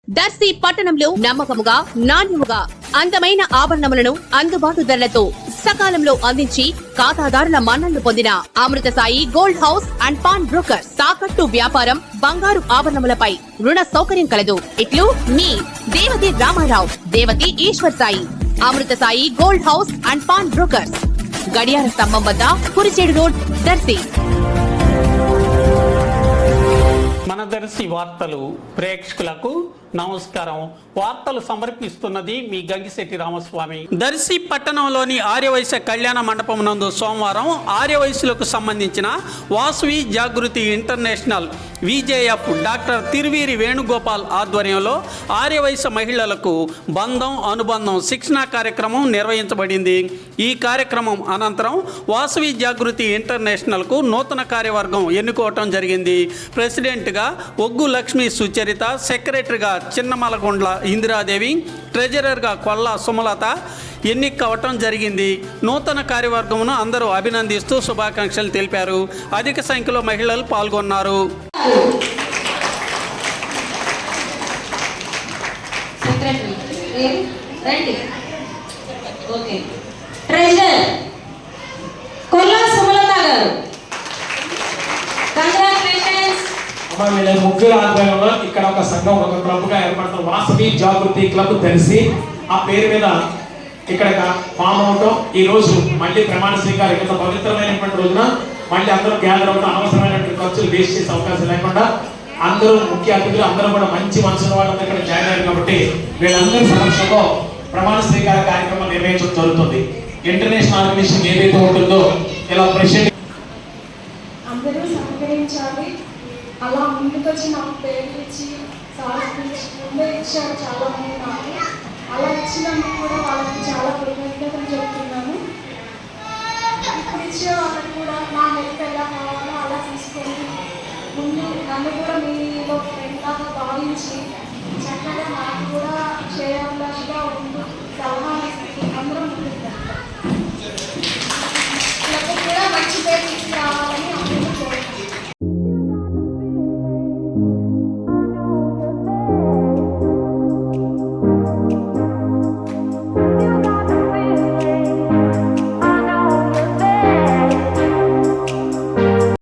దర్శి పట్టణంలో నమ్మకముగా నాణ్యముగా అందమైన ఆభరణములను అందుబాటు ధరలతో సకాలంలో అందించి ఖాతాదారుల మన్ననలు పొందిన Amrutha Sai gold house and pawn broker తాకట్టు వ్యాపారం బంగారు ఆభరణములపై రుణ సౌకర్యం కలదు. ఇట్లు మీ Devathi Ramarao, Devathi Eshwar Sai, Amrutha Sai gold house and pawn brokers, గడియార స్తంభం వద్ద కురిచేడు రోడ్, దర్శి. మన దర్శి వార్తలు ప్రేక్షకులకు నమస్కారం. వార్తలు సమర్పిస్తున్నది మీ గంగిశెట్టి రామస్వామి. దర్శి పట్టణంలోని ఆర్యవైశ్య కళ్యాణ మండపం నందు సోమవారం ఆర్యవైశ్యులకు సంబంధించిన వాసవి జాగృతి ఇంటర్నేషనల్ విజేఎఫ్ డాక్టర్ తిరువీరి వేణుగోపాల్ ఆధ్వర్యంలో ఆర్యవైశ్య మహిళలకు బంధం అనుబంధం శిక్షణా కార్యక్రమం నిర్వహించబడింది. ఈ కార్యక్రమం అనంతరం వాసవి జాగృతి ఇంటర్నేషనల్కు నూతన కార్యవర్గం ఎన్నుకోవటం జరిగింది. ప్రెసిడెంట్గా ఒగ్గు లక్ష్మీ సుచరిత, సెక్రటరీగా చిన్నమలగొండ్ల ఇందిరాదేవి, ట్రెజరర్గా కొల్లా సుమలత ఎన్నిక కావటం జరిగింది. నూతన కార్యవర్గమును అందరూ అభినందిస్తూ శుభాకాంక్షలు తెలిపారు. అధిక సంఖ్యలో మహిళలు పాల్గొన్నారు. వీళ్ళ ముగ్గురు ఆధ్వర్యంలో ఇక్కడ ఒక సంఘం, ఒక క్లబ్ గా ఏర్పడుతున్న వాసవి జాగృతి క్లబ్ తెలిసి ఆ పేరు మీద ఇక్కడ ఫామ్ అవటం. ఈ రోజు మళ్ళీ ప్రమాణ స్వీకారం ఇంత పవిత్రమైనటువంటి రోజున మళ్ళీ అందరూ గ్యాదర్ అవుతాం. అనవసరమైనటువంటి ఖర్చులు వేస్ట్ చేసే అవకాశం లేకుండా అందరూ ముఖ్య అతిథులు అందరూ కూడా మంచి మనసున్న వాళ్ళందరూ ఇక్కడ జాయిన్ అయ్యారు కాబట్టి వీళ్ళందరి సమక్షంలో ప్రమాణ స్వీకార కార్యక్రమం నిర్వహించడం జరుగుతుంది. ఇంటర్నేషనల్ ఆర్గనైజేషన్ ఏదైతే ఉంటుందో ఇలా ప్రెసిడెంట్ అందరూ సహకరించాలి. అలా ముందుకొచ్చి నాకు పేర్లు ఇచ్చి ముందే ఇచ్చారు చాలా మంది. నాకు అలా ఇచ్చినందుకు కూడా వాళ్ళకి చాలా కృతజ్ఞతలు చెప్తున్నాను.